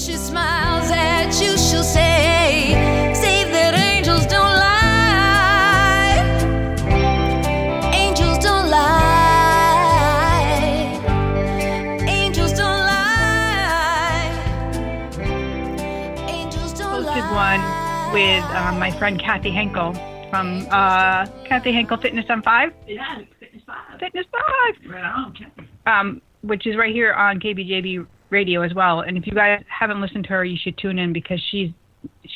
She smiles at you, she'll say that angels don't lie. Angels don't lie. Angels don't lie. Angels don't lie. Posted one with my friend Kathy Henkel from Kathy Henkel Fitness on 5. Yeah, Fitness 5. Fitness 5. Right on, Kathy. Which is right here on KBJB radio as well. And if you guys haven't listened to her, you should tune in because she's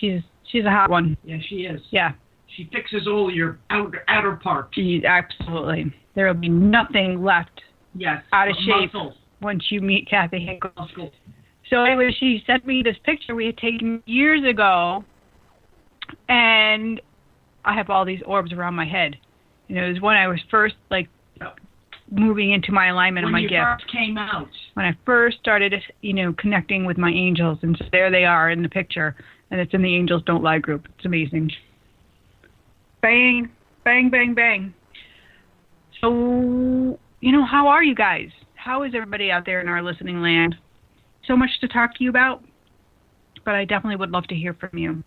a hot one. Yeah, she is. Yeah. She fixes all your outer parts. Absolutely. There will be nothing left out of shape muscles. Once you meet Kathy Henkel. Muscles. So anyway, she sent me this picture we had taken years ago, and I have all these orbs around my head. You know, it was when I was first moving into my alignment of my gift. When you first came out. When I first started, connecting with my angels, and so there they are in the picture, and it's in the Angels Don't Lie group. It's amazing. Bang, bang, bang, bang. So, how are you guys? How is everybody out there in our listening land? So much to talk to you about, but I definitely would love to hear from you.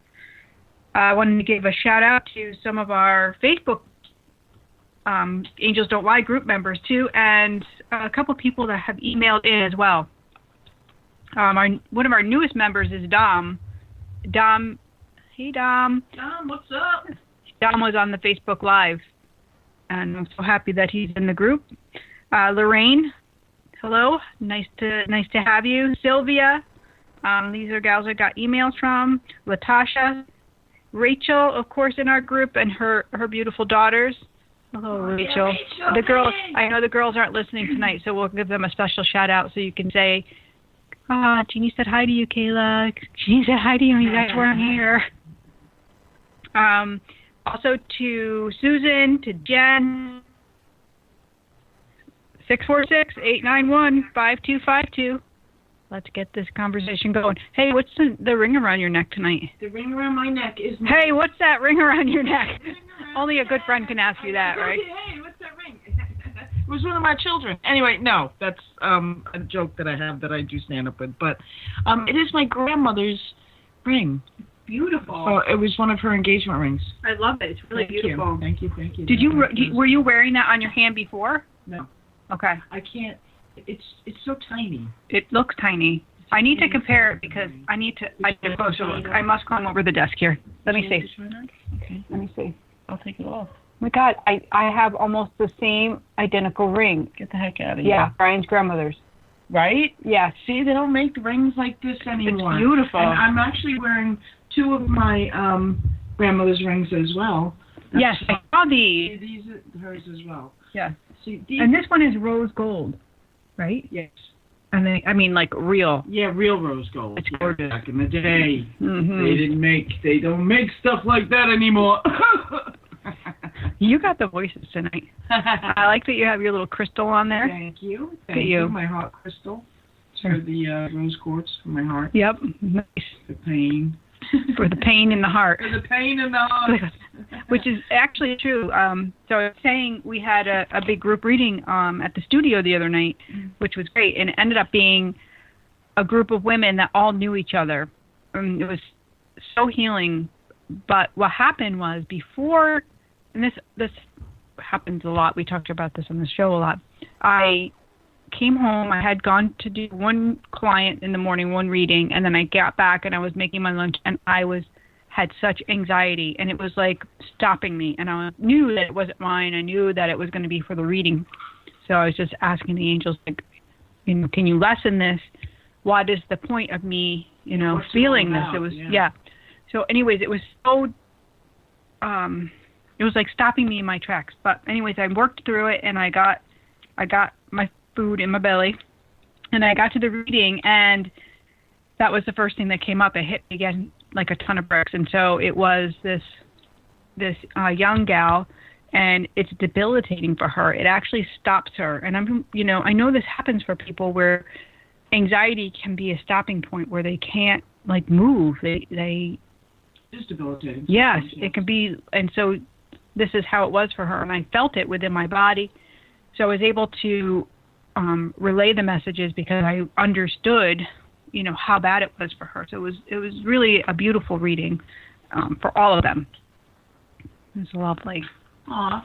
I wanted to give a shout out to some of our Facebook Angels Don't Lie group members too, and a couple people that have emailed in as well. One of our newest members is Dom. Dom, hey Dom. Dom, what's up? Dom was on the Facebook Live, and I'm so happy that he's in the group. Lorraine, hello, nice to have you. Sylvia, these are gals I got emails from. Latasha, Rachel, of course, in our group, and her beautiful daughters. Hello, Rachel. Rachel. The girls, I know the girls aren't listening tonight, so we'll give them a special shout out so you can say, Jeannie said hi to you, Kayla. Jeannie said hi to you, and you guys weren't here. Also to Susan, to Jen, 646-891-5252. Let's get this conversation going. Hey, what's the ring around your neck tonight? The ring around my neck is... Hey, what's that ring around your neck? Only a good friend can ask you that, right? Hey, what's that ring? It was one of my children. Anyway, no, that's a joke that I have that I do stand up with. But it is my grandmother's ring. Beautiful. Oh, it was one of her engagement rings. I love it. It's really beautiful. Thank you. Were you wearing that on your hand before? No. Okay. I can't. It's so tiny. It looks tiny. I need to compare it because I need a closer look. I must climb over the desk here. Let me see. Okay. Let me see. I'll take it off. Oh my God, I have almost the same identical ring. Get the heck out of here. Yeah, Brian's grandmother's. Right? Yeah. See, they don't make rings like this anymore. It's beautiful. And I'm actually wearing 2 of my grandmother's rings as well. Yes, I saw these. These are hers as well. Yeah. See, and this one is rose gold, right? Yes. And like real. Yeah, real rose gold. It's gorgeous. Back in the day, Mm-hmm. they don't make stuff like that anymore. You got the voices tonight. I like that you have your little crystal on there. Thank you. Thank you. My heart crystal. For the rose quartz for my heart. Yep. Nice. The pain. For the pain in the heart. For the pain in the heart. Which is actually true. So I was saying we had a big group reading at the studio the other night, which was great. And it ended up being a group of women that all knew each other. It was so healing. But what happened was before, and this happens a lot. We talked about this on the show a lot. I came home. I had gone to do one client in the morning, one reading, and then I got back and I was making my lunch, and I had such anxiety, and it was like stopping me. And I knew that it wasn't mine. I knew that it was going to be for the reading. So I was just asking the angels, like, can you lessen this? What is the point of me, feeling this? It was yeah. So anyways, it was so, it was like stopping me in my tracks. But anyways, I worked through it, and I got my food in my belly, and I got to the reading, and that was the first thing that came up. It hit me again like a ton of bricks. And so it was this young gal, and it's debilitating for her. It actually stops her. And I know this happens for people where anxiety can be a stopping point where they can't move. They It's debilitating. Yes, it can be. And so this is how it was for her, and I felt it within my body. So I was able to relay the messages because I understood, how bad it was for her. So it was really a beautiful reading for all of them. It was lovely. Aw.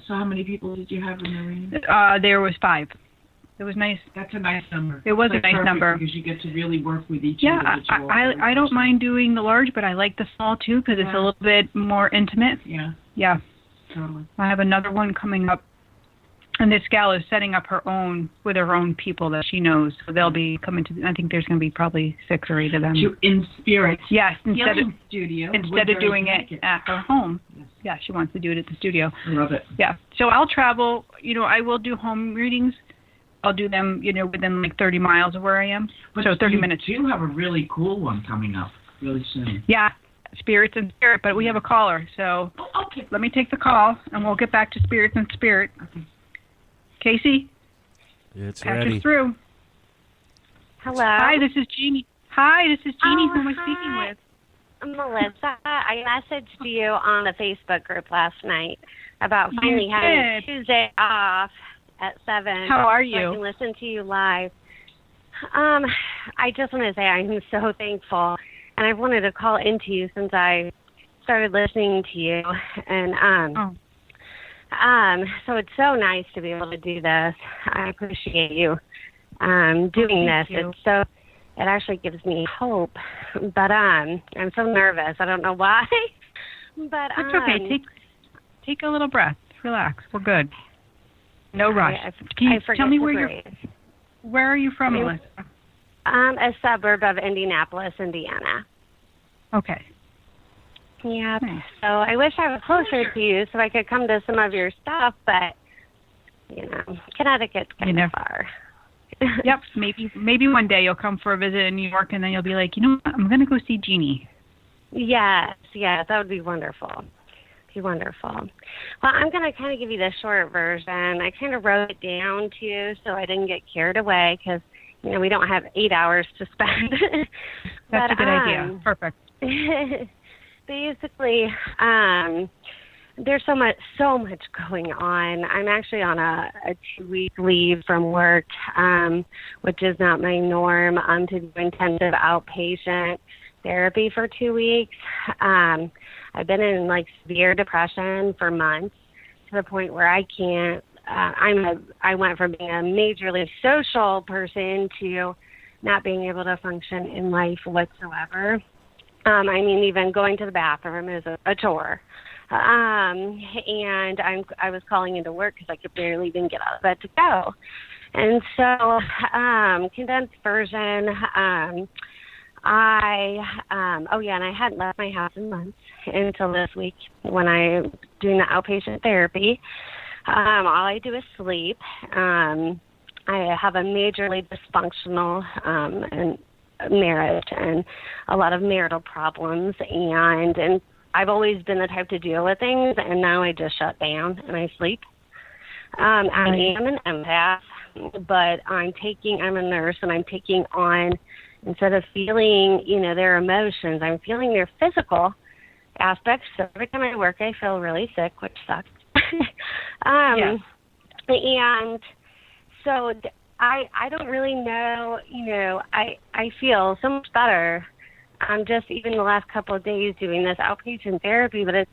So how many people did you have in the reading? There was 5. It was nice. That's a nice number. It was It's a nice number. because you get to really work with each Yeah, individual. I don't mind doing the large, but I like the small too because it's a little bit more intimate. Yeah. Yeah. Totally. I have another one coming up, and this gal is setting up her own with her own people that she knows. So they'll be coming to. I think there's going to be probably 6 or 8 of them. In spirit. Yes, instead of doing it at her home. Yes. Yeah, she wants to do it at the studio. I love it. Yeah. So I'll travel. I will do home readings. I'll do them, within like 30 miles of where I am. But so 30 minutes. You have a really cool one coming up really soon. Yeah, Spirits and Spirit, but we have a caller. So Okay. let me take the call, and we'll get back to Spirits and Spirit. Okay. Casey? It's patch ready. us through. Hello. Hi, this is Jeannie. Hi, this is Jeannie. Oh, Who am I hi. speaking with? Melissa, I messaged you on the Facebook group last night about finally having Tuesday off at 7. How are So I you? can listen to you live. I just want to say I'm so thankful, and I've wanted to call into you since I started listening to you, and so it's so nice to be able to do this. I appreciate you doing this. Thank you. It actually gives me hope, but I'm so nervous. I don't know why, but It's okay. Take a little breath. Relax. We're good. No rush. Can you I forget tell me to where breathe. where are you from, Melissa? A suburb of Indianapolis, Indiana. Okay. Yeah. Nice. So I wish I was closer to you so I could come to some of your stuff, but Connecticut's kind of far. Yep. Maybe one day you'll come for a visit in New York, and then you'll be like, what? I'm going to go see Jeannie. Yes, that would be wonderful. Wonderful. Well, I'm going to kind of give you the short version. I kind of wrote it down too, so I didn't get carried away because we don't have 8 hours to spend. That's a good idea. Perfect. Basically, there's so much going on. I'm actually on a 2-week leave from work, which is not my norm. To do intensive outpatient therapy for 2 weeks. I've been in severe depression for months to the point where I can't. I went from being a majorly social person to not being able to function in life whatsoever. Even going to the bathroom is a chore. And I was calling into work because I could barely even get out of bed to go. And so, condensed version. And I hadn't left my house in months until this week when I'm doing the outpatient therapy. All I do is sleep. I have a majorly dysfunctional marriage and a lot of marital problems, and I've always been the type to deal with things, and now I just shut down and I sleep. I am an empath, but I'm a nurse, and I'm taking on, instead of feeling, their emotions, I'm feeling their physical aspects. So every time I work, I feel really sick, which sucks. And so I don't really know, I feel so much better. Just even the last couple of days doing this outpatient therapy, but it's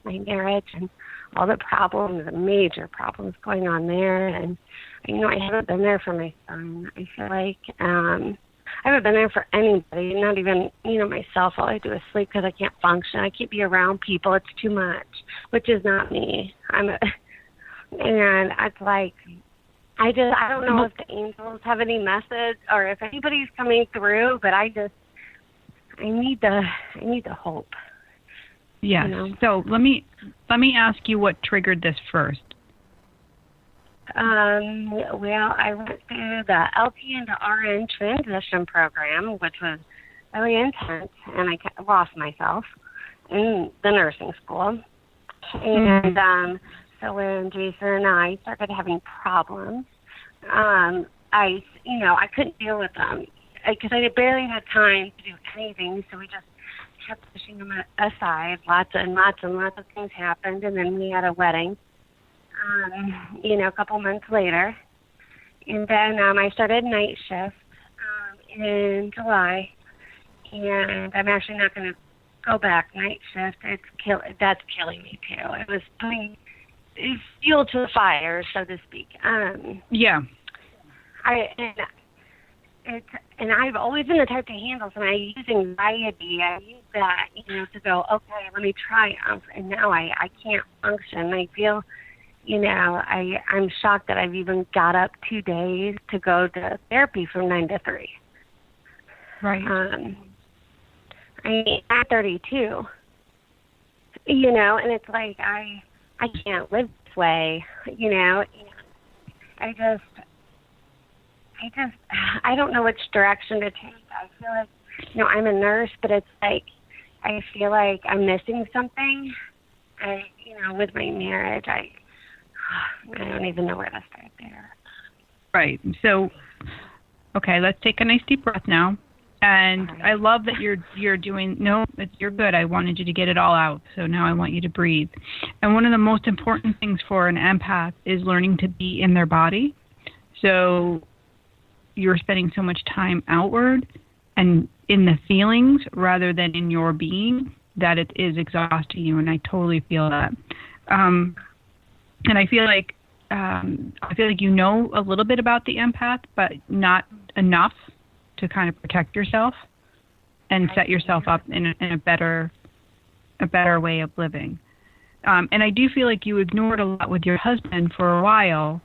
my marriage and all the problems, the major problems going on there. And, I haven't been there for my son. I feel like I haven't been there for anybody, not even, myself. All I do is sleep because I can't function. I can't be around people. It's too much, which is not me. And it's like, I don't know if the angels have any message or if anybody's coming through, but I need the hope. Yes. So let me ask you what triggered this first. Well, I went through the LP into RN transition program, which was really intense, and I lost myself in the nursing school. And so when Jason and I started having problems, I couldn't deal with them because I barely had time to do anything, so we just kept pushing them aside. Lots and lots of things happened, and then we had a wedding, a couple months later. And then I started night shift, in July, and I'm actually not going to go back night shift. That's killing me too. It was putting fuel to the fire, so to speak. Yeah. And I've always been the type to handle something. I use anxiety. I use that, to go, okay, let me try. And now I can't function. I feel, I'm shocked that I've even got up 2 days to go to therapy from 9 to 3. Right. I'm 32, and it's like I can't live this way, I don't know which direction to take. I feel like, I'm a nurse, but it's like I feel like I'm missing something. With my marriage, I don't even know where to start there. Right. So, okay, let's take a nice deep breath now. And I love that you're doing. No, you're good. I wanted you to get it all out. So now I want you to breathe. And one of the most important things for an empath is learning to be in their body. So you're spending so much time outward and in the feelings rather than in your being that it is exhausting you. And I totally feel that. And I feel like you know a little bit about the empath, but not enough to kind of protect yourself and set yourself up in a better way of living. And I do feel like you ignored a lot with your husband for a while,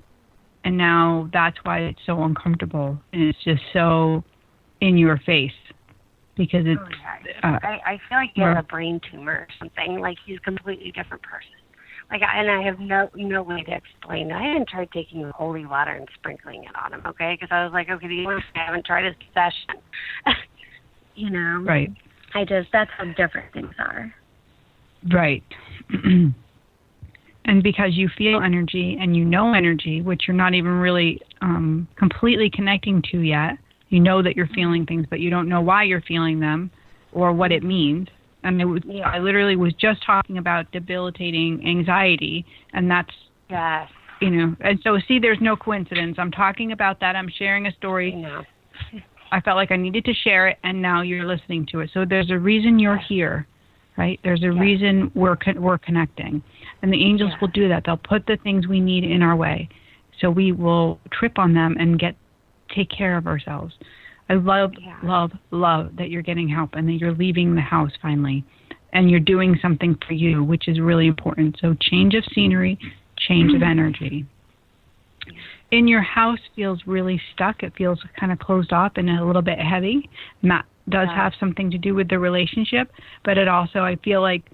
and now that's why it's so uncomfortable and it's just so in your face because it's. I feel like he has a brain tumor or something. Like he's a completely different person. And I have no way to explain that. I even tried taking holy water and sprinkling it on him, okay? Because I was like, okay, I haven't tried his possession. Right. That's how different things are. Right. And because you feel energy and you know energy, which you're not even really completely connecting to yet, you know that you're feeling things, but you don't know why you're feeling them or what it means. And I literally was just talking about debilitating anxiety, and that's, yes. And so, see, there's no coincidence. I'm talking about that. I'm sharing a story. No. I felt like I needed to share it, and now you're listening to it. So there's a reason you're here, right? There's a reason we're connecting. And the angels will do that. They'll put the things we need in our way. So we will trip on them and take care of ourselves. I love that you're getting help and that you're leaving the house finally and you're doing something for you, which is really important. So change of scenery, change of energy. In your house feels really stuck. It feels kind of closed off and a little bit heavy. And that does have something to do with the relationship, but it also, I feel like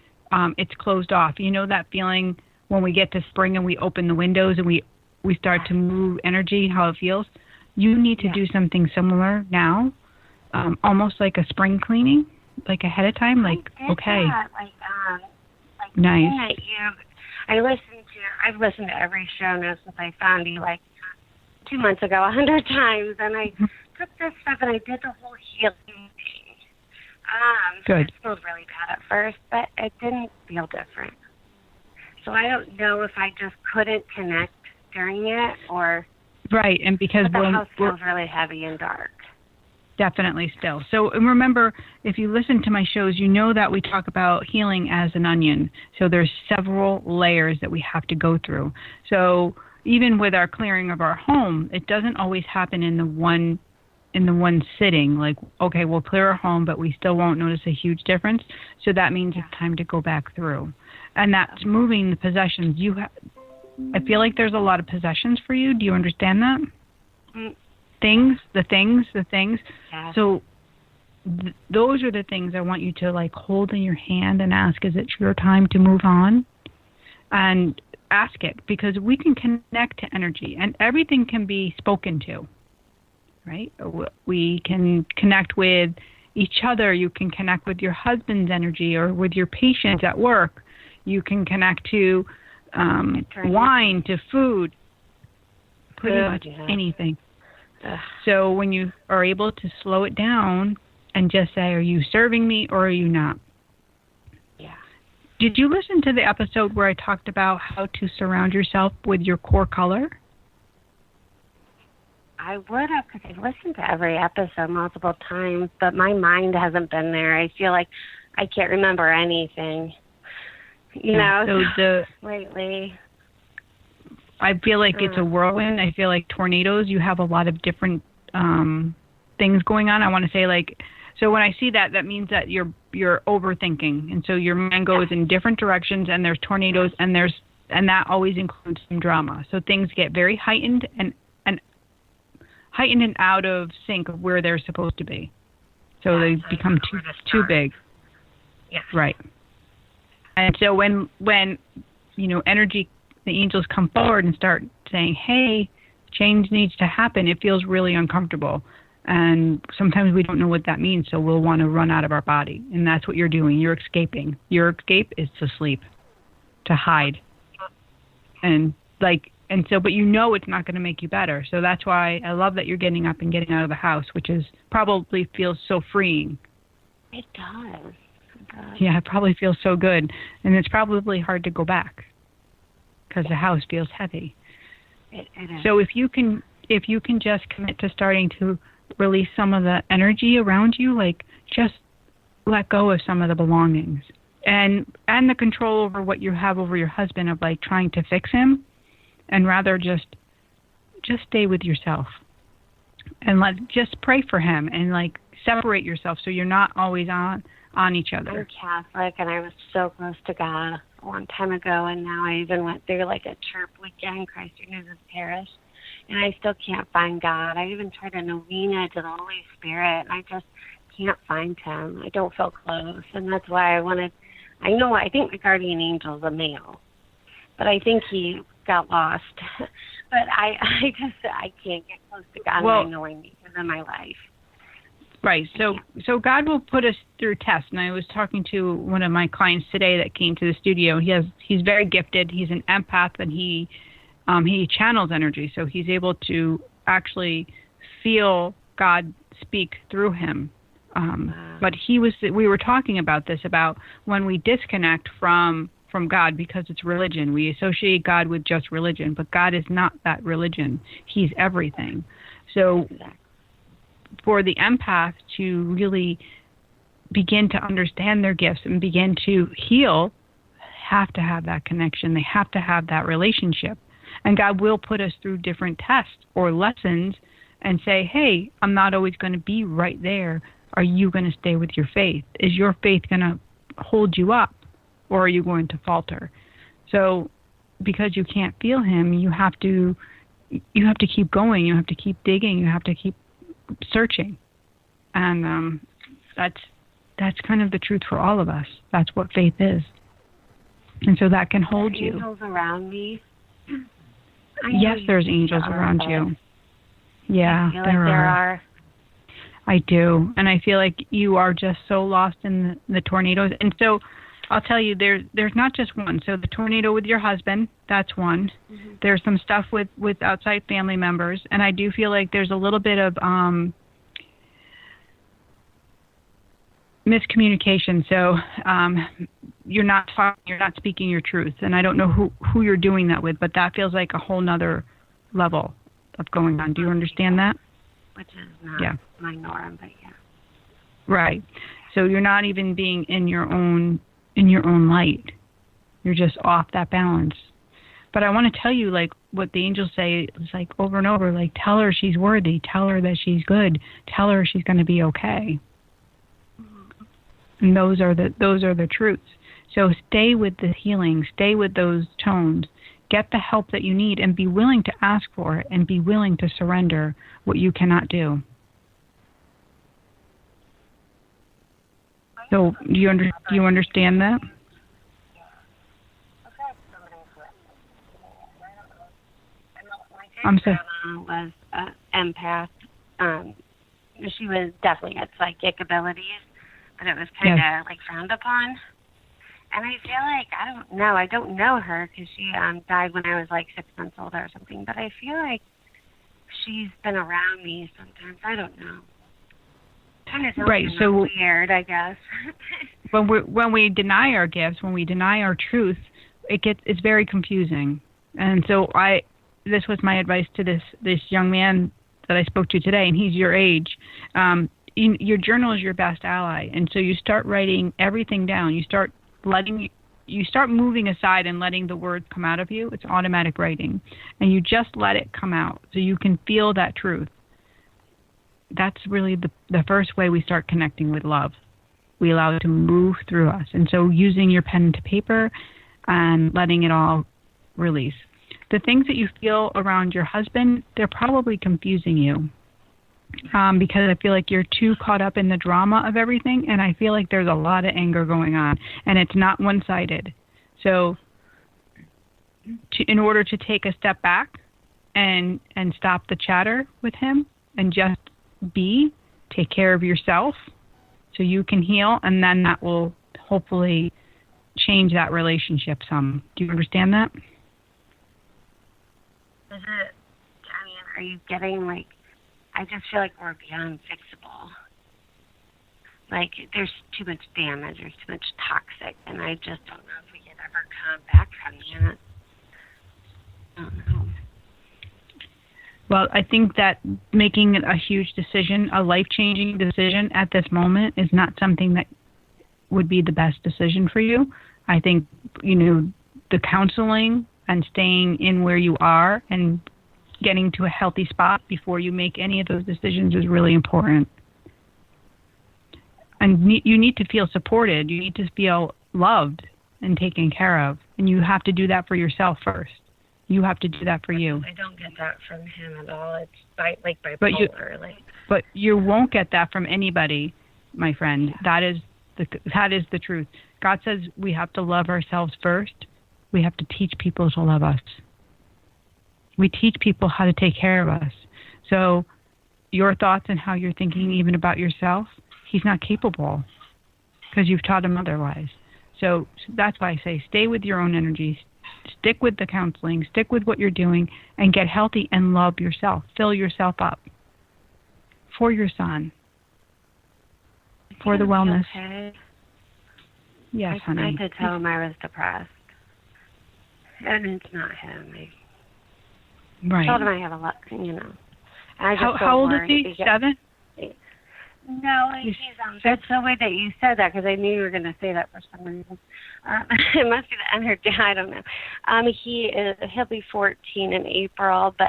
it's closed off. You know that feeling when we get to spring and we open the windows and we start to move energy, how it feels? You need to do something similar now, almost like a spring cleaning, like ahead of time. Okay, nice. I've listened to every show now since I found you, 2 months ago, 100 times, and I took this stuff and I did the whole healing thing. Good. It feels really bad at first, but it didn't feel different. So I don't know if I just couldn't connect during it or. Right, and because the house feels really heavy and dark. Definitely still. So remember, if you listen to my shows, you know that we talk about healing as an onion. So there's several layers that we have to go through. So even with our clearing of our home, it doesn't always happen in the one sitting. Like, okay, we'll clear our home, but we still won't notice a huge difference. So that means it's time to go back through. And that's moving the possessions. I feel like there's a lot of possessions for you. Do you understand that? The things. Yeah. So those are the things I want you to hold in your hand and ask, is it your time to move on? And ask it, because we can connect to energy and everything can be spoken to, right? We can connect with each other. You can connect with your husband's energy or with your patients at work. You can connect to wine, to food, pretty much anything. So when you are able to slow it down and just say, are you serving me or are you not? Yeah. Did you listen to the episode where I talked about how to surround yourself with your core color? I would have, because I've listened to every episode multiple times, but my mind hasn't been there. I feel like I can't remember anything, lately. I feel like it's a whirlwind. I feel like tornadoes, you have a lot of different things going on. I want to say, like, so when I see that, that means that you're overthinking. And so your mind goes in different directions, and there's tornadoes, and that always includes some drama. So things get very heightened and out of sync of where they're supposed to be. So they become too big. Yeah. Right. And so when energy, the angels come forward and start saying, hey, change needs to happen, it feels really uncomfortable. And sometimes we don't know what that means, so we'll want to run out of our body. And that's what you're doing. You're escaping. Your escape is to sleep, to hide. But it's not going to make you better. So that's why I love that you're getting up and getting out of the house, which is probably feels so freeing. It does. Yeah, it probably feels so good. And it's probably hard to go back because the house feels heavy. It is. So if you can just commit to starting to release some of the energy around you, like just let go of some of the belongings and the control over what you have over your husband of like trying to fix him, and rather just stay with yourself and just pray for him and like separate yourself so you're not always on each other. I'm Catholic, and I was so close to God a long time ago, and now I even went through like a church weekend, Christ Renews His Parish, and I still can't find God. I even tried a novena to the Holy Spirit, and I just can't find him. I don't feel close, and that's why I think my guardian angel is a male, but I think he got lost. But I can't get close to God, and I know I need him in my life. Right. So God will put us through tests. And I was talking to one of my clients today that came to the studio. He's very gifted. He's an empath, and he channels energy. So he's able to actually feel God speak through him. But we were talking about this, about when we disconnect from God because it's religion. We associate God with just religion, but God is not that religion. He's everything. So for the empath to really begin to understand their gifts and begin to heal, have to have that connection. They have to have that relationship. And God will put us through different tests or lessons and say, hey, I'm not always going to be right there. Are you going to stay with your faith? Is your faith going to hold you up, or are you going to falter? So because you can't feel him, you have to keep going. You have to keep digging. You have to keep searching. And that's kind of the truth for all of us. That's what faith is. And so that can hold you. Angels around me. Yes, there's angels around you. Yeah, I feel like there are. I do. And I feel like you are just so lost in the tornadoes. And so I'll tell you, there's not just one. So the tornado with your husband, that's one. Mm-hmm. There's some stuff with outside family members. And I do feel like there's a little bit of miscommunication. So you're not speaking your truth. And I don't know who you're doing that with, but that feels like a whole nother level of going on. Do you understand that? Which is not my norm, but yeah. Right. So you're not even being in your own light. You're just off that balance. But I want to tell you, like, what the angels say is, like, over and over, like, tell her she's worthy, tell her that she's good, tell her she's going to be okay. And those are the truths. So stay with the healing, stay with those tones, get the help that you need, and be willing to ask for it, and be willing to surrender what you cannot do. So do you understand that? My grandma was an empath. She was definitely had psychic abilities, but it was kind of like frowned upon. And I feel like, I don't know her because she died when I was like 6 months old or something, but I feel like she's been around me sometimes. I don't know. Kind of right. So weird, I guess. when we deny our gifts, when we deny our truth, it's very confusing. And so this was my advice to this young man that I spoke to today, and he's your age. Your journal is your best ally, and so you start writing everything down. You start moving aside and letting the words come out of you. It's automatic writing, and you just let it come out so you can feel that truth. That's really the first way we start connecting with love. We allow it to move through us. And so using your pen to paper and letting it all release. The things that you feel around your husband, they're probably confusing you because I feel like you're too caught up in the drama of everything, and I feel like there's a lot of anger going on, and it's not one-sided. So in order to take a step back and stop the chatter with him and just take care of yourself so you can heal, and then that will hopefully change that relationship some. Do you understand that? Is it, are you getting, like, I just feel like we're beyond fixable. Like, there's too much damage, there's too much toxic, and I just don't know if we could ever come back from that. I don't know. Well, I think that making a huge decision, a life-changing decision at this moment is not something that would be the best decision for you. I think, the counseling and staying in where you are and getting to a healthy spot before you make any of those decisions is really important. And you need to feel supported. You need to feel loved and taken care of. And you have to do that for yourself first. You have to do that for you. I don't get that from him at all. It's bipolar. But you won't get that from anybody, my friend. Yeah. That is the truth. God says we have to love ourselves first. We have to teach people to love us. We teach people how to take care of us. So your thoughts and how you're thinking even about yourself, he's not capable because you've taught him otherwise. So that's why I say stay with your own energy. Stick with the counseling, stick with what you're doing, and get healthy and love yourself. Fill yourself up for your son, for the wellness. Okay. Yes, honey. I did tell him I was depressed. And it's not him. I told him I have a lot, And I just how old is he? 7? No, that's so weird that you said that because I knew you were going to say that for some reason. It must be the energy. I don't know. He'll be 14 in April, but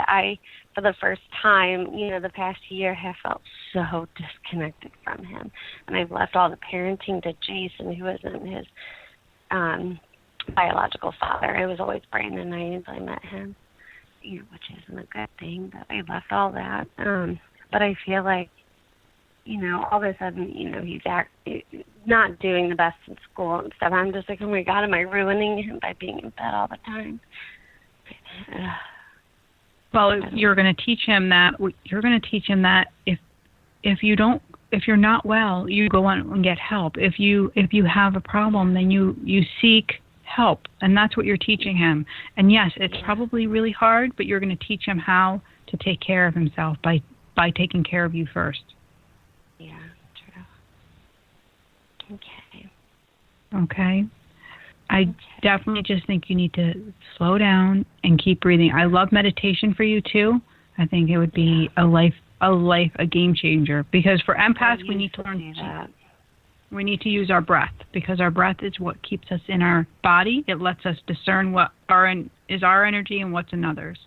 for the first time, the past year, have felt so disconnected from him, and I've left all the parenting to Jason, who isn't his biological father. It was always Brandon and I until I met him, which isn't a good thing. But I left all that. But I feel like, all of a sudden, he's not doing the best in school and stuff. I'm just like, oh my God, am I ruining him by being in bed all the time? Well, you're going to teach him that. You're going to teach him that if you're not well, you go on and get help. If you have a problem, then you seek help, and that's what you're teaching him. And yes, it's probably really hard, but you're going to teach him how to take care of himself by taking care of you first. Yeah, true. Okay. I definitely just think you need to slow down and keep breathing. I love meditation for you too. I think it would be a game changer, because for empaths we need to learn that. We need to use our breath, because our breath is what keeps us in our body. It lets us discern what is our energy and what's another's.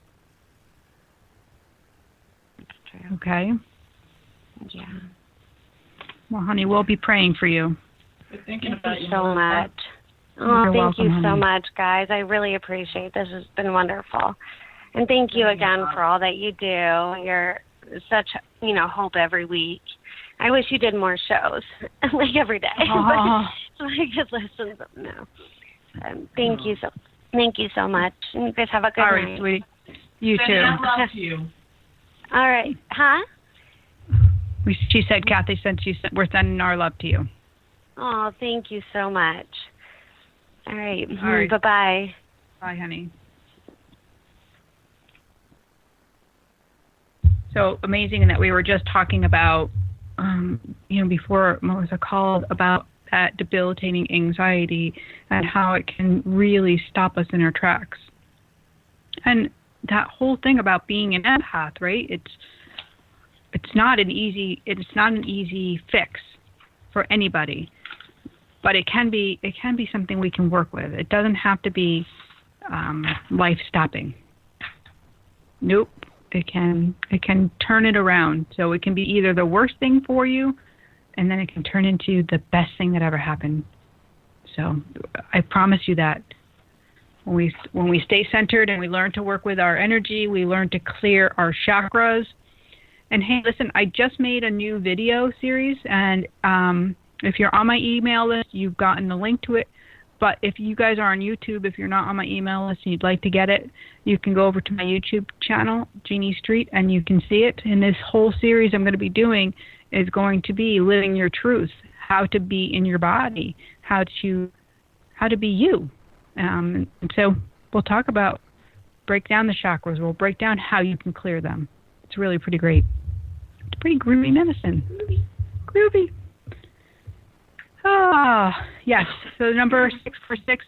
That's true. Okay? Yeah. Well, honey, we'll be praying for you. Thank you so much. Thank you so much, guys. I really appreciate it. This has been wonderful. And thank you again for all that you do. You're such, hope every week. I wish you did more shows, like every day. So I could listen, but no. Thank you so much. And you guys have a good night. All right, sweetie. You too. Sending love to you. All right. Huh? She said, Kathy said we're sending our love to you. Oh, thank you so much. All right. All right. Bye-bye. Bye, honey. So amazing that we were just talking about, before Melissa called, about that debilitating anxiety and how it can really stop us in our tracks. And that whole thing about being an empath, right? it's not an easy fix for anybody, but it can be something we can work with. It doesn't have to be life stopping. Nope. It can turn it around. So it can be either the worst thing for you, and then it can turn into the best thing that ever happened. So I promise you that when we stay centered and we learn to work with our energy, we learn to clear our chakras. And hey, listen, I just made a new video series, and if you're on my email list, you've gotten the link to it. But if you guys are on YouTube, if you're not on my email list and you'd like to get it, you can go over to my YouTube channel, Jeannie Street, and you can see it. And this whole series I'm going to be doing is going to be living your truth, how to be in your body, how to be you. And so we'll talk about, break down the chakras. We'll break down how you can clear them. It's really pretty great. It's pretty groovy medicine. Groovy. Ah, yes. So the number is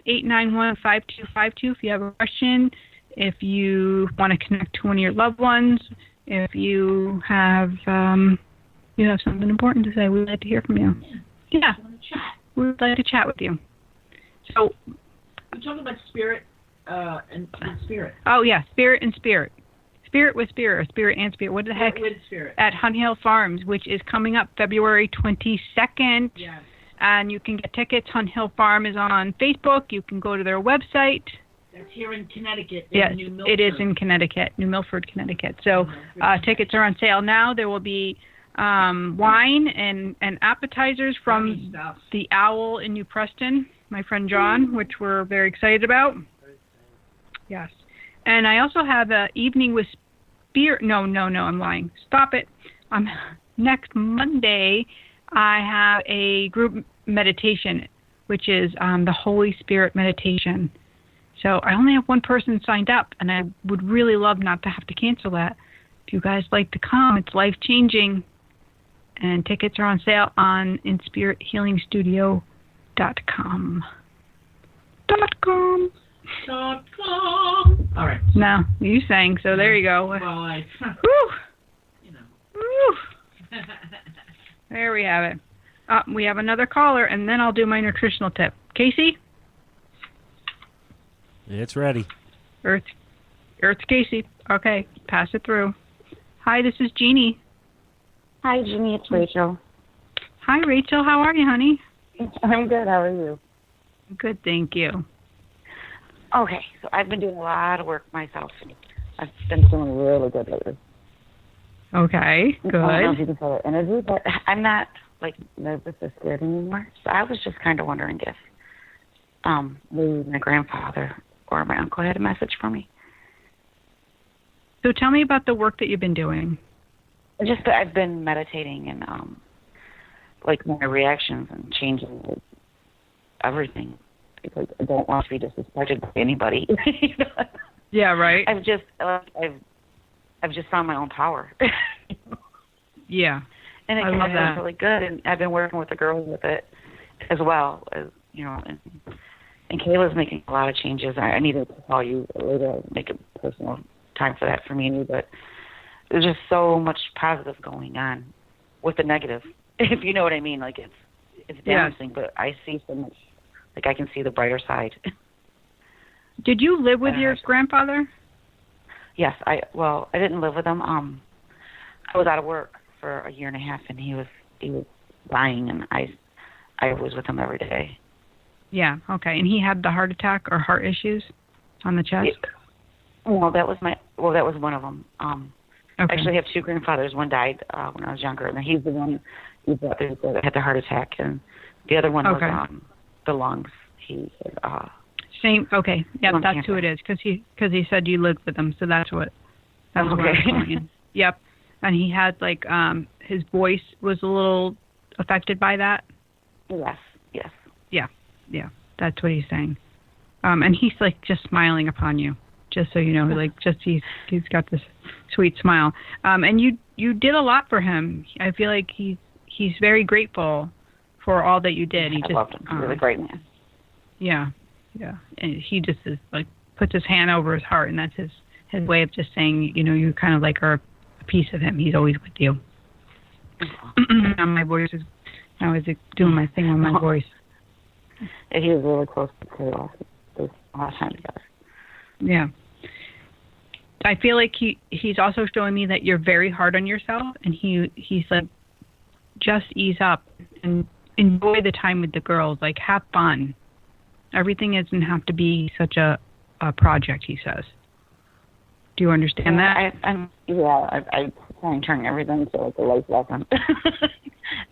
646-891-5252 if you have a question, if you want to connect to one of your loved ones, if you have something important to say, we'd like to hear from you. Yeah. We would like to chat with you. So we're talking about spirit and spirit. Oh, yeah, spirit and spirit. Spirit with spirit, or spirit and spirit. What the heck? With spirit. At Hunt Hill Farms, which is coming up February 22nd. Yes. And you can get tickets. Hunt Hill Farm is on Facebook. You can go to their website. That's here in Connecticut. Yes, it is in Connecticut, New Milford, Connecticut. So tickets are on sale now. There will be wine and appetizers from the Owl in New Preston, my friend John, which we're very excited about. Yes. And I also have an evening with spirit. No, I'm lying. Stop it. Next Monday, I have a group meditation, which is the Holy Spirit meditation. So I only have one person signed up, and I would really love not to have to cancel that. If you guys like to come, it's life-changing. And tickets are on sale on inspirithealingstudio.com. .com. All right. No, you sang, so there you go. Well, Whew. Whew. There we have it. We have another caller, and then I'll do my nutritional tip. Casey? It's ready. Earth Casey. Okay, pass it through. Hi, this is Jeannie. Hi, Jeannie. It's Rachel. Hi, Rachel. How are you, honey? I'm good. How are you? Good, thank you. Okay, so I've been doing a lot of work myself. I've been feeling really good lately. Okay, good. I don't know if you can feel the energy, but I'm not nervous or scared anymore. So I was just kind of wondering if maybe my grandfather or my uncle had a message for me. So tell me about the work that you've been doing. Just that I've been meditating and my reactions and changing everything. Because I don't want to be disrespected by anybody. Yeah, right. I've just found my own power. Yeah. And it feels really good. And I've been working with the girls with it as well, as and Kayla's making a lot of changes. I need to call you later, make a personal time for that for me and you, but there's just so much positive going on with the negative. If you know what I mean, it's damaging, but I see so much. I can see the brighter side. Did you live with your grandfather? Yes, I didn't live with him. I was out of work for a year and a half, and he was dying, and I was with him every day. Yeah. Okay. And he had the heart attack or heart issues on the chest. That was one of them. Okay. Actually, I have two grandfathers. One died when I was younger, and he's the one who had the heart attack, and the other one was the lungs. He had same. Okay. Yep, that's cancer. who it is because he said you lived with him, so that's what. That's what I was calling in. Yep. And he had his voice was a little affected by that. Yes. Yeah. That's what he's saying. And he's just smiling upon you, just so you know. He's got this sweet smile. And you did a lot for him. I feel like he's very grateful for all that you did. I loved him. He was a great man. Yeah. And he just is puts his hand over his heart, and that's his way of just saying, you kind of are a piece of him. He's always with you. Now my voice is, I was doing my thing on my voice. Yeah, he was really close to Taylor. They spent a lot of time together. Yeah. I feel like he's also showing me that you're very hard on yourself, and he's like, just ease up and enjoy the time with the girls. Like, have fun. Everything doesn't have to be such a project, he says. Do you understand that? I try and turn everything into like a life lesson.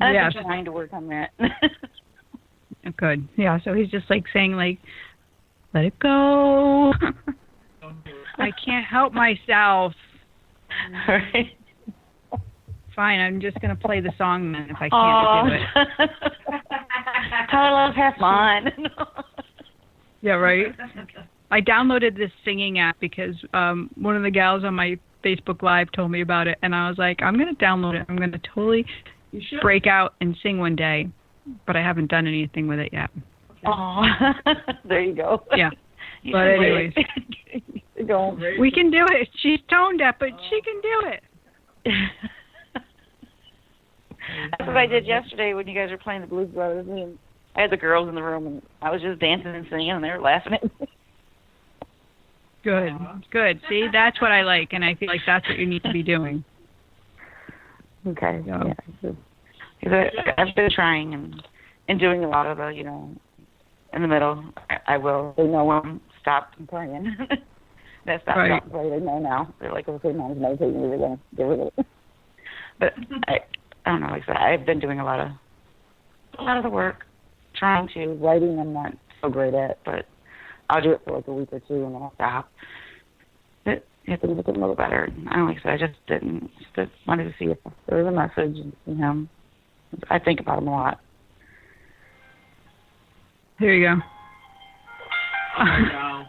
I've been trying to work on that. Good. Yeah, so he's just like saying like, let it go. I can't help myself. Right. Fine, I'm just going to play the song then if I can't do it. Tyler, have fun. Yeah, right? I downloaded this singing app because one of the gals on my Facebook Live told me about it, and I was like, I'm going to download it. I'm going to totally break out and sing one day, but I haven't done anything with it yet. Oh, there you go. Yeah. But anyways, we can do it. She's tone deaf, but she can do it. That's what I did yesterday when you guys were playing the Blues Brothers. And I had the girls in the room, and I was just dancing and singing, and they were laughing at me. Good, good. See, that's what I like, and I feel like that's what you need to be doing. Okay. So. Yeah. I've been trying and doing a lot of the, in the middle. I will. They know when I'm stopped playing. That's not right. Play. They know now. They're like, okay, Mom's meditating. We're going to get rid of it. But I don't know. Like I said, I've been doing a lot of the work, trying to. Writing I'm not so great at, but I'll do it for like a week or two and then I'll stop. It things will get a little better. I don't know, like I said, I just wanted to see if there was a message and see him. I think about him a lot. Here you go. Oh, no.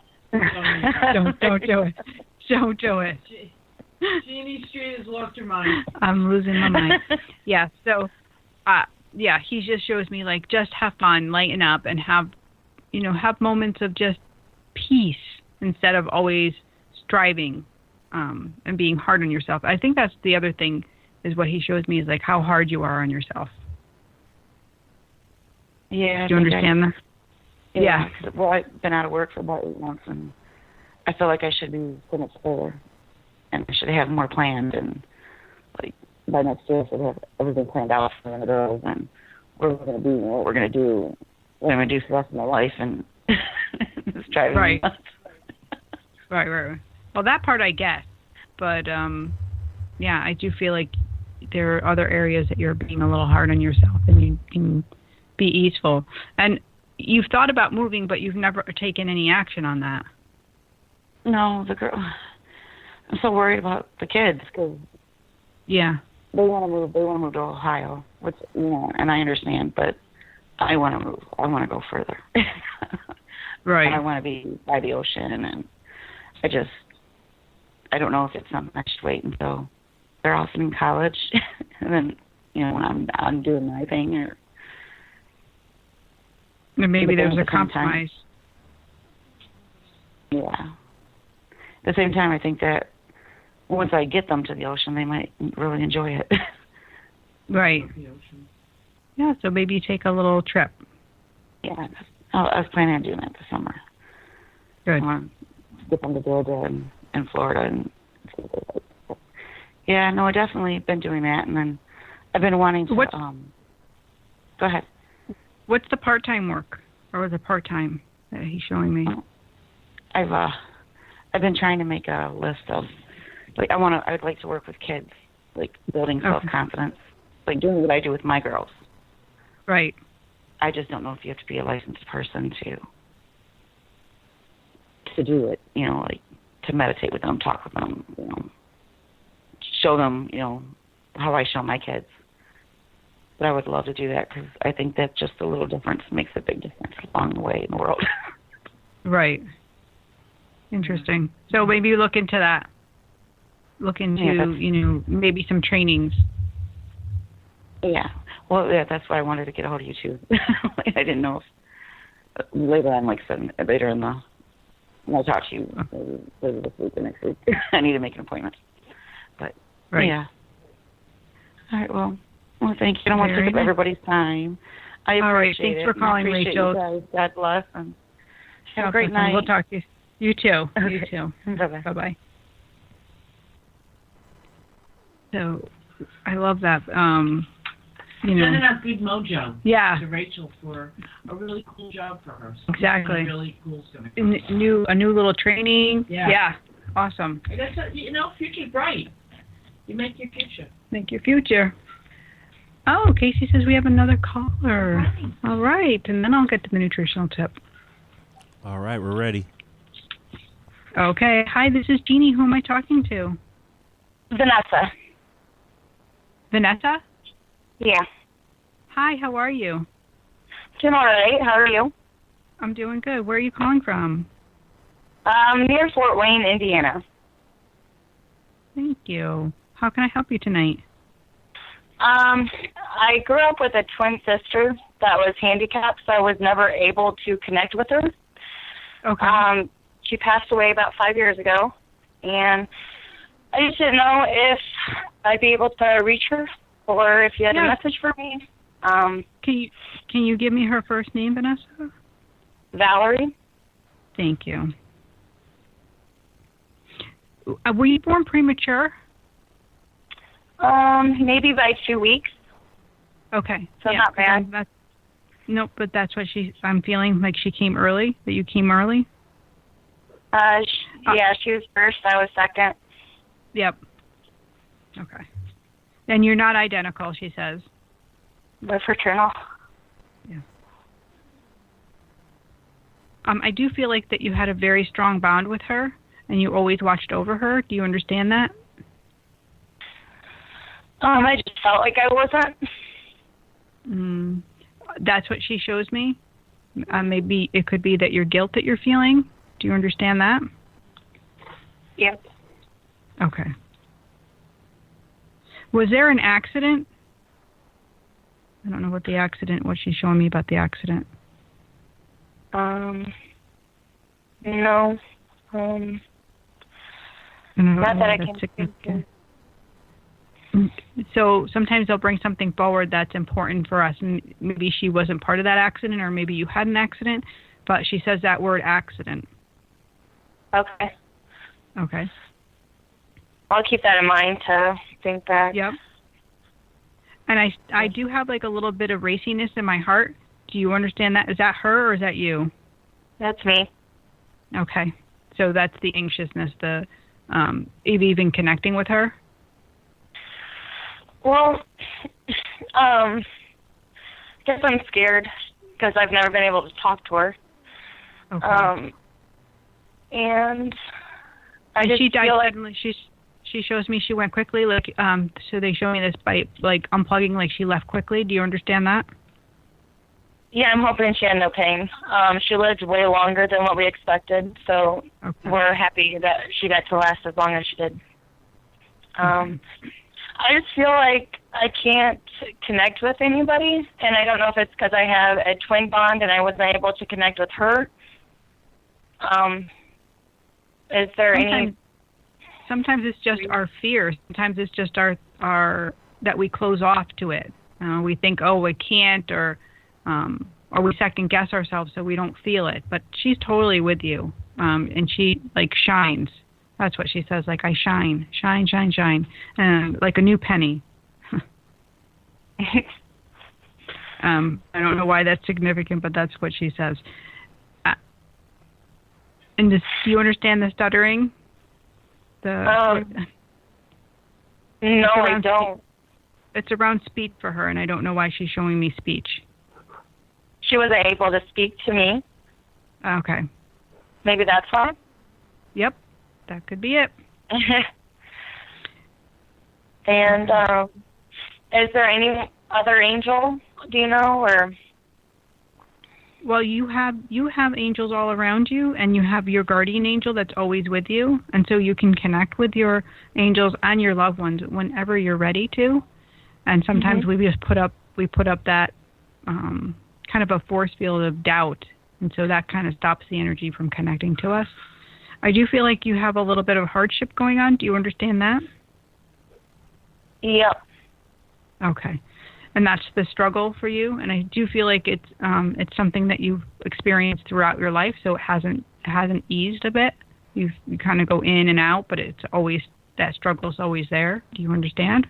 Don't do it. Don't do it. Jeannie Street has lost her mind. I'm losing my mind. Yeah, so, he just shows me, like, just have fun, lighten up, and have moments of just peace instead of always striving and being hard on yourself. I think that's the other thing is what he shows me is, like, how hard you are on yourself. Yeah. Do you understand that? Yeah. Well, I've been out of work for about 8 months, and I feel like I should be finished further, and I should have more planned, and like by next year I should have everything planned out for the girls and where we're going to be and what we're going to do, what I'm going to do for the rest of my life, and it's driving me nuts. Right. Well, that part I get, but I do feel like there are other areas that you're being a little hard on yourself, and you can be easeful. And you've thought about moving, but you've never taken any action on that. No, the girl. I'm so worried about the kids because they want to move. They want to move to Ohio, which and I understand, but I want to move. I want to go further. Right. I want to be by the ocean, and I don't know if it's something I should wait until they're off in college, and then when I'm doing my thing, or maybe there's a compromise. Yeah. At the same time, I think that once I get them to the ocean, they might really enjoy it. Right. Yeah, so maybe you take a little trip. Yeah, I was planning on doing that this summer. Good. I want to get them to Georgia and Florida. And yeah, no, I've definitely been doing that. And then I've been wanting to... go ahead. What's the part-time work? Or was it part-time that he's showing me? I've been trying to make a list of, like, I would like to work with kids, like building self-confidence, like doing what I do with my girls. Right. I just don't know if you have to be a licensed person to do it, like to meditate with them, talk with them, show them, how I show my kids. But I would love to do that because I think that just a little difference makes a big difference along the way in the world. Right. Interesting. So maybe you look into that. Look into, maybe some trainings. Yeah. Well, yeah, that's why I wanted to get a hold of you, too. I didn't know if later on, when I talk to you, maybe later this week or next week, I need to make an appointment. But, yeah. All right, well, Well, thank you. I don't want to take up everybody's time. I appreciate All right. Thanks it. for calling, Rachel. You guys. God bless. And have a great Awesome. night. We'll talk to you. You too. Okay. You too. Bye-bye. Bye-bye. So, I love that. Sending out good mojo Yeah. to Rachel for a really cool job for her. Exactly. Really cool's gonna come. A new little training. Yeah. Awesome. I guess future's bright. You make your future. Make your future. Oh, Casey says we have another caller. All right, and then I'll get to the nutritional tip. All right, we're ready. Okay. Hi, this is Jeannie. Who am I talking to? Vanessa. Vanessa? Yeah. Hi, how are you? Doing all right. How are you? I'm doing good. Where are you calling from? Near Fort Wayne, Indiana. Thank you. How can I help you tonight? I grew up with a twin sister that was handicapped, so I was never able to connect with her. Okay. She passed away about 5 years ago, and I just didn't know if I'd be able to reach her or if you had a message for me. Can you give me her first name, Vanessa? Valerie. Thank you. Were you born premature? Maybe by 2 weeks. Okay. So not bad. Nope, but that's what I'm feeling like she came early, that you came early. Yeah, she was first, I was second. Yep. Okay. And you're not identical, she says. We're fraternal. Yeah. I do feel like that you had a very strong bond with her, and you always watched over her. Do you understand that? I just felt like I wasn't. That's what she shows me. Maybe it could be that your guilt that you're feeling. Do you understand that? Yep. Okay. Was there an accident? I don't know what she's showing me about the accident. No. Not that I can think of. So sometimes they'll bring something forward that's important for us. Maybe she wasn't part of that accident, or maybe you had an accident, but she says that word accident. Okay. Okay. I'll keep that in mind to think back. Yep. And I do have like a little bit of raciness in my heart. Do you understand that? Is that her or is that you? That's me. Okay. So that's the anxiousness, the even connecting with her? Well, I guess I'm scared because I've never been able to talk to her. Okay. And I just she died feel like suddenly. She shows me she went quickly. Like so they show me this by like unplugging. Like she left quickly. Do you understand that? Yeah, I'm hoping she had no pain. She lived way longer than what we expected, so we're happy that she got to last as long as she did. I just feel like I can't connect with anybody, and I don't know if it's because I have a twin bond and I wasn't able to connect with her. Is there any... Sometimes it's just our fear. Sometimes it's just our that we close off to it. We think, oh, we can't, or we second guess ourselves so we don't feel it. But she's totally with you, and she like shines. That's what she says. Like I shine, shine, shine, shine, like a new penny. I don't know why that's significant, but that's what she says. And do you understand the stuttering? No, I don't. It's around speech for her, and I don't know why she's showing me speech. She wasn't able to speak to me. Okay. Maybe that's why? Yep, that could be it. And is there any other angel, do you know, or... Well, you have angels all around you, and you have your guardian angel that's always with you, and so you can connect with your angels and your loved ones whenever you're ready to. And sometimes we just put up that kind of a force field of doubt, and so that kind of stops the energy from connecting to us. I do feel like you have a little bit of hardship going on. Do you understand that? Yep. Okay. and that's the struggle for you. And I do feel like it's something that you've experienced throughout your life, so it hasn't eased a bit. You kind of go in and out, but it's always, that struggle's always there. Do you understand?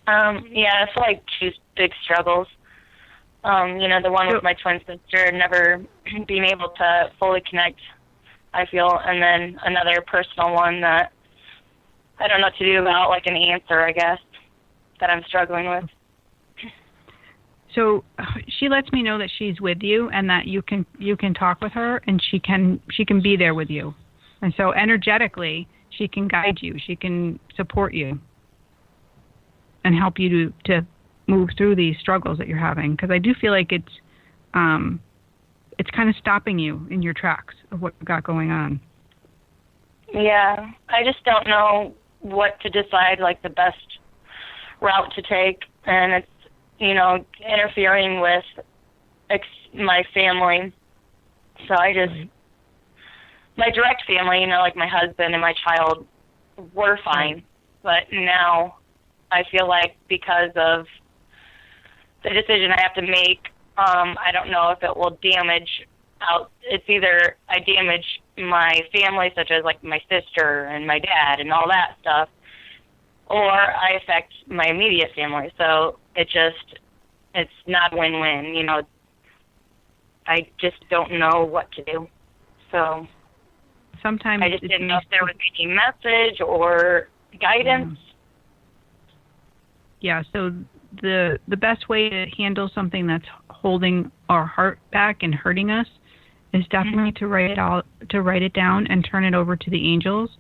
Yeah, it's like two big struggles. The one with my twin sister, never being able to fully connect, I feel, and then another personal one that I don't know what to do about, like an answer, I guess, that I'm struggling with. So she lets me know that she's with you and that you can talk with her, and she can be there with you. And so energetically, she can guide you. She can support you and help you to move through these struggles that you're having. Because I do feel like it's kind of stopping you in your tracks of what you've got going on. Yeah, I just don't know what to decide, like the best route to take, and it's, interfering with my family. So I just, my direct family, like my husband and my child, were fine. But now I feel like because of the decision I have to make, I don't know if it will damage out. It's either I damage my family, such as like my sister and my dad and all that stuff, or I affect my immediate family. So it's not win-win, I just don't know what to do. So sometimes I just didn't know if there was any message or guidance. Yeah, so the best way to handle something that's holding our heart back and hurting us is definitely to write it down and turn it over to the angels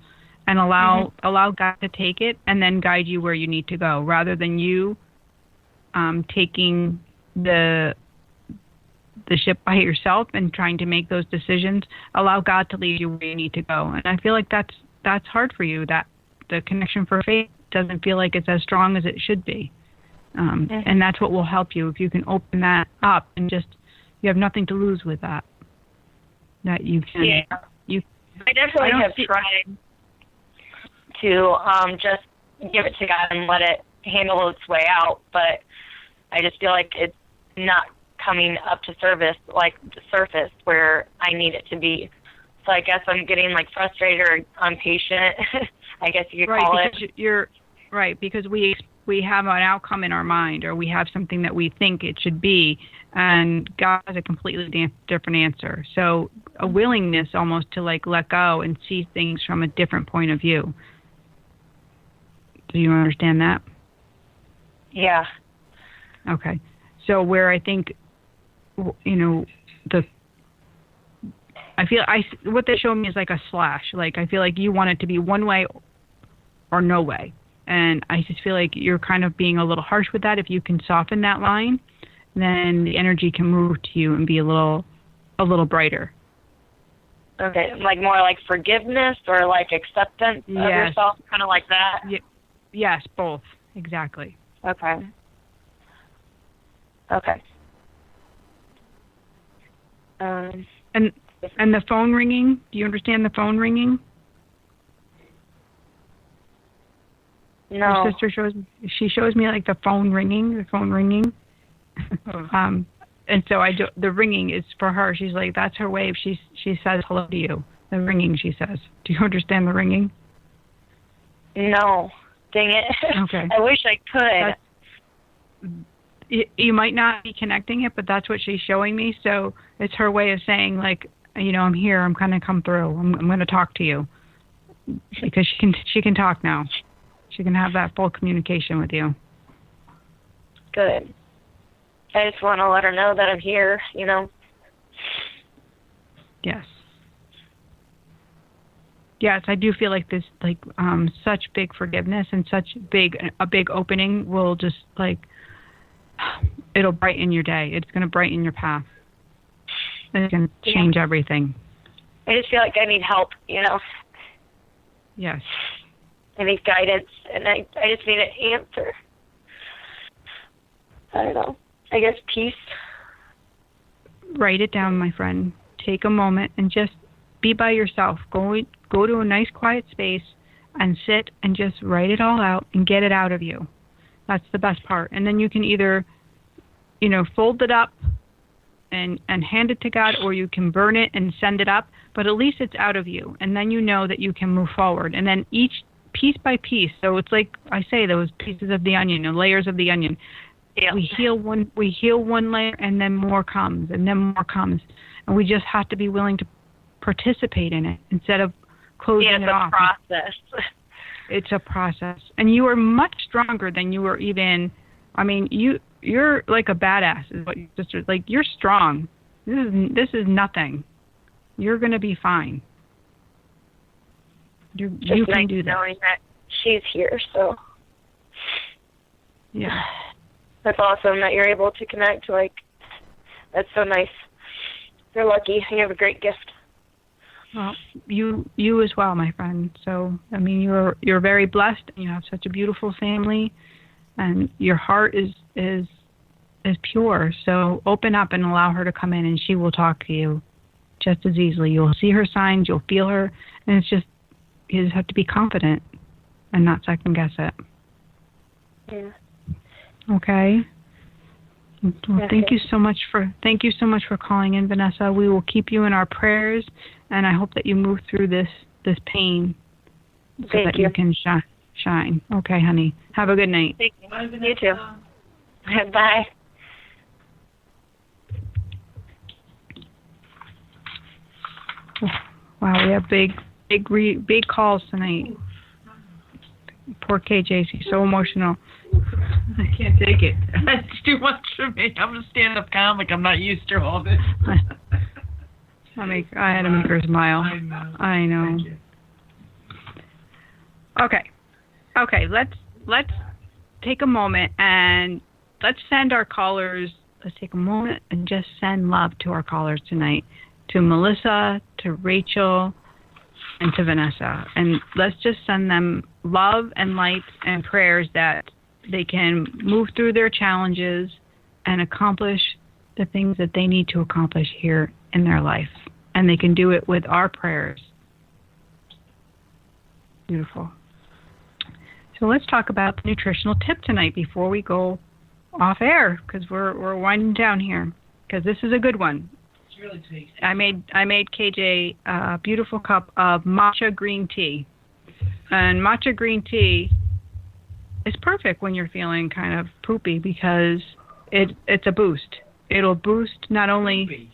and allow God to take it and then guide you where you need to go, rather than you taking the ship by yourself and trying to make those decisions. Allow God to lead you where you need to go. And I feel like that's hard for you, that the connection for faith doesn't feel like it's as strong as it should be. And that's what will help you if you can open that up and just, you have nothing to lose with that. That you can. Yeah. I definitely have tried to just give it to God and let it handle its way out, but I just feel like it's not coming up to the surface where I need it to be. So I guess I'm getting like frustrated or impatient, I guess you could call it. You're right, because we have an outcome in our mind, or we have something that we think it should be, and God has a completely different answer. So a willingness almost to like let go and see things from a different point of view. Do you understand that? Yeah. Okay. So where I think, what they show me is like a slash. Like I feel like you want it to be one way or no way. And I just feel like you're kind of being a little harsh with that. If you can soften that line, then the energy can move to you and be a little brighter. Okay, like more like forgiveness or like acceptance of yourself, kind of like that? Yes, both. Exactly. Okay. Okay. And the phone ringing, do you understand the phone ringing? No. Your sister shows me like the phone ringing. And so the ringing is for her. She's like, that's her way. She says hello to you. The ringing, she says. Do you understand the ringing? No. Dang it. Okay. I wish I could. You might not be connecting it, but that's what she's showing me. So it's her way of saying, like, I'm here. I'm going to come through. I'm going to talk to you, because she can talk now. She can have that full communication with you. Good. I just want to let her know that I'm here. Yes. Yes, I do feel like this, like, such big forgiveness and such a big opening will just, like, it'll brighten your day. It's going to brighten your path. It's going to change everything. I just feel like I need help, Yes. I need guidance, and I just need an answer. I don't know. I guess peace. Write it down, my friend. Take a moment and just be by yourself. Go to a nice quiet space and sit and just write it all out and get it out of you. That's the best part. And then you can either, fold it up and hand it to God, or you can burn it and send it up, but at least it's out of you. And then you know that you can move forward. And then each piece by piece, so it's like I say, those pieces of the onion, the layers of the onion. Yeah. We heal one layer, and then more comes, and then more comes. And we just have to be willing to participate in it instead of closing it off. It's a process. And you are much stronger than you were even, you're like a badass is what your sister, like you're strong. This is nothing. You're going to be fine. You can do this. Knowing that she's here, so. Yeah. That's awesome that you're able to connect. That's so nice. You're lucky. You have a great gift. Well, you as well, my friend. So, you're very blessed, and you have such a beautiful family, and your heart is pure. So open up and allow her to come in, and she will talk to you just as easily. You'll see her signs, you'll feel her, and it's just, you just have to be confident and not second guess it. Yeah. Okay. Well, thank you so much for calling in, Vanessa. We will keep you in our prayers, and I hope that you move through this pain so that you can shine. Okay, honey. Have a good night. Thank you. Bye, you too. Bye. Wow, we have big calls tonight. Poor KJ, she's so emotional. I can't take it. It's too much for me. I'm a stand-up comic. I'm not used to all this. I had to make her smile. I know. Okay. Let's take a moment and let's send our callers. Let's take a moment and just send love to our callers tonight, to Melissa, to Rachel, and to Vanessa. And let's just send them love and light and prayers that they can move through their challenges and accomplish the things that they need to accomplish here in their life. And they can do it with our prayers. Beautiful. So let's talk about the nutritional tip tonight before we go off air, because we're winding down here, because this is a good one. It's really tasty. I made KJ a beautiful cup of matcha green tea. And matcha green tea is perfect when you're feeling kind of poopy, because it's a boost. It'll boost not only... Poopy.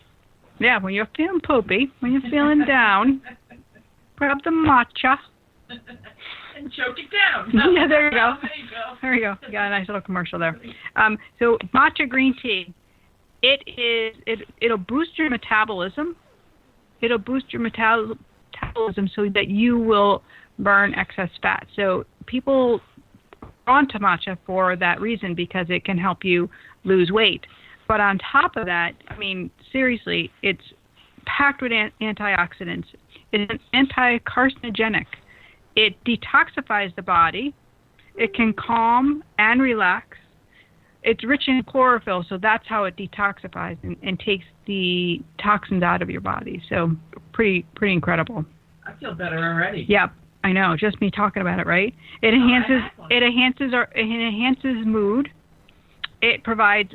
Yeah, when you're feeling poopy, when you're feeling down, grab the matcha. And choke it down. Yeah, there you go. There you go. You got a nice little commercial there. So matcha green tea, it'll boost your metabolism. It'll boost your metabolism so that you will burn excess fat. So people are onto matcha for that reason, because it can help you lose weight. But on top of that, seriously, it's packed with antioxidants. It's anti-carcinogenic. It detoxifies the body. It can calm and relax. It's rich in chlorophyll, so that's how it detoxifies and takes the toxins out of your body. So pretty incredible. I feel better already. Yep, I know. Just me talking about it, right? It enhances mood. It provides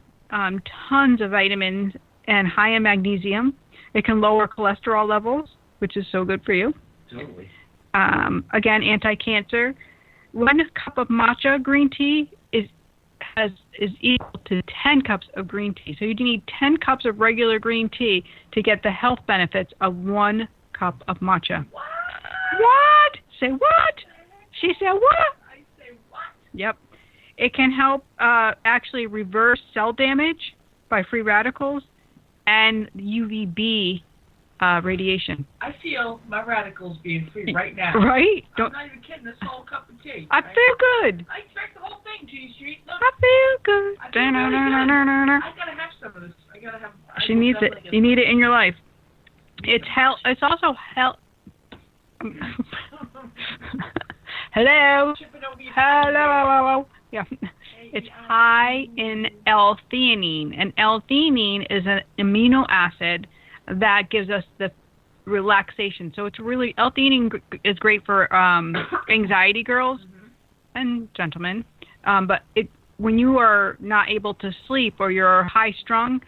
tons of vitamins and high in magnesium. It can lower cholesterol levels, which is so good for you. Totally. Again, anti-cancer. 1 cup of matcha green tea is equal to 10 cups of green tea. So you need 10 cups of regular green tea to get the health benefits of 1 cup of matcha. What? Say what? She said what? I say what? Yep. It can help actually reverse cell damage by free radicals and UVB radiation. I feel my radicals being free right now. Right? I'm not even kidding. This whole cup of tea. I feel good. I drank the whole thing, G Street. Look, I feel good. I feel really good. I gotta have some of this. She needs it. You need it in your life. It's health. It's also health. Hello. Hello. Yeah. It's high in L-theanine, and L-theanine is an amino acid that gives us the relaxation. So it's really, L-theanine is great for anxiety girls and gentlemen, but when you are not able to sleep or you're high strung,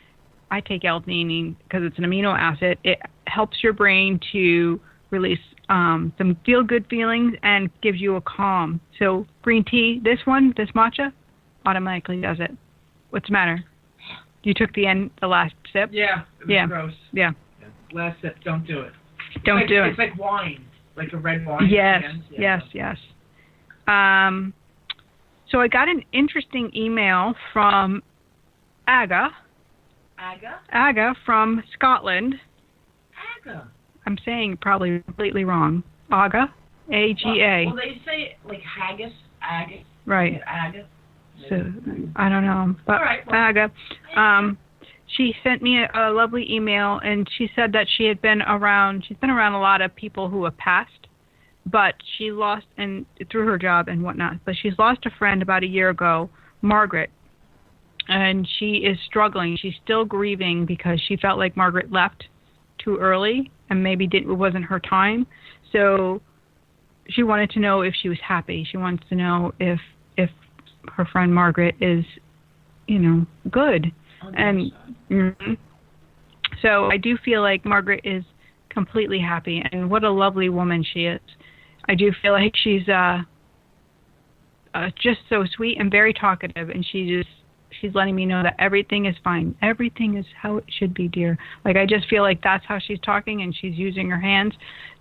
I take L-theanine because it's an amino acid. It helps your brain to release some feel-good feelings and gives you a calm. So green tea, this matcha, automatically does it. What's the matter? You took the last sip? Yeah, it was gross. Yeah. Last sip, don't do it. Don't do it. It's like wine, like a red wine. Yes. So I got an interesting email from Aga from Scotland. Aga. I'm saying probably completely wrong. Aga, A-G-A. Well, they say it like haggis, Aga. Right. Aga. So I don't know, but Aga. She sent me a lovely email, and she said that she's been around a lot of people who have passed, but she lost, and through her job and whatnot, but she's lost a friend about a year ago, Margaret, and she is struggling. She's still grieving because she felt like Margaret left too early and maybe it wasn't her time. So she wanted to know if she was happy. She wants to know if her friend Margaret is, good. And so I do feel like Margaret is completely happy, and what a lovely woman she is. I do feel like she's just so sweet and very talkative, and she's letting me know that everything is fine. Everything is how it should be, dear. Like, I just feel like that's how she's talking, and she's using her hands.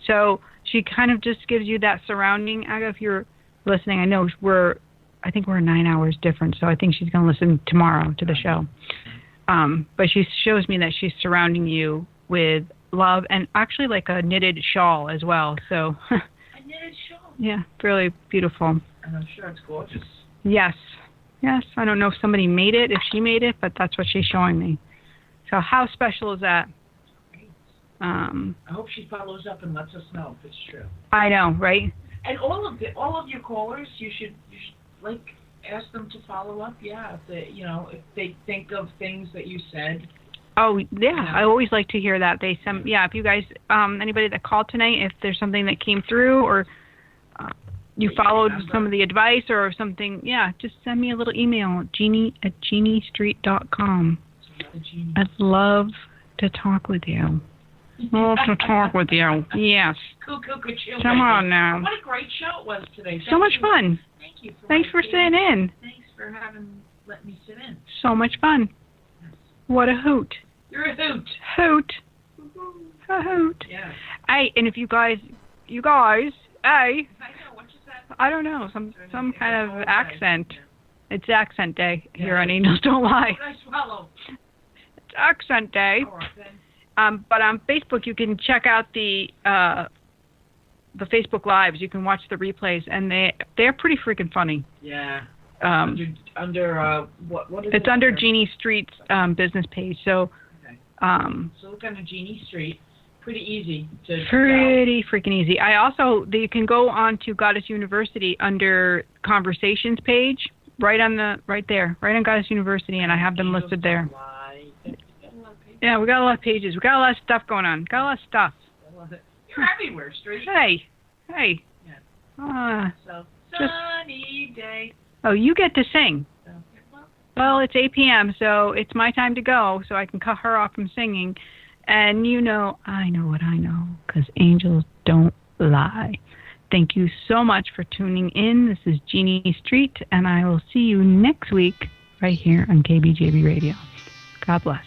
So she kind of just gives you that surrounding. Aga, if you're listening, I know I think we're 9 hours different, so I think she's going to listen tomorrow to the show. But she shows me that she's surrounding you with love and actually like a knitted shawl as well. So a knitted shawl? Yeah, really beautiful. And I'm sure it's gorgeous. Yes. I don't know if somebody made it, if she made it, but that's what she's showing me. So how special is that? Great. I hope she follows up and lets us know if it's true. I know, right? And all of your callers, you should like ask them to follow up. Yeah, if they think of things that you said. Oh yeah, I always like to hear that. If you guys, anybody that called tonight, if there's something that came through or you followed some of the advice or something, just send me a little email, Jeannie@JeannieStreet.com. I'd love to talk with you. Love to talk with you. Yes. Come on now. What a great show it was today. So much fun. Thank you. Thanks for sitting in. Thanks for letting me sit in. So much fun. What a hoot. You're a hoot. Hoot. A hoot. Yeah. And if you guys, I know, what you said? I don't know, some kind of accent. Yeah. It's accent day here on Angels Don't Lie. I swallow. It's accent day. All right, then. But on Facebook, you can check out the Facebook Lives. You can watch the replays, and they're pretty freaking funny. Yeah. Under what is it's it? under Jeannie Street's business page. So. Okay. So look under Jeannie Street. Pretty easy to. Pretty freaking easy. You can go on to Goddess University under Conversations page, right on Goddess University, and I have them listed there. Yeah, we got a lot of pages. We got a lot of stuff going on. Got a lot of stuff. You're everywhere, Street. Hey. Yeah. Sunny day. Oh, you get to sing. Well, it's 8 p.m., so it's my time to go, so I can cut her off from singing. And I know what I know, because angels don't lie. Thank you so much for tuning in. This is Jeannie Street, and I will see you next week right here on KBJB Radio. God bless.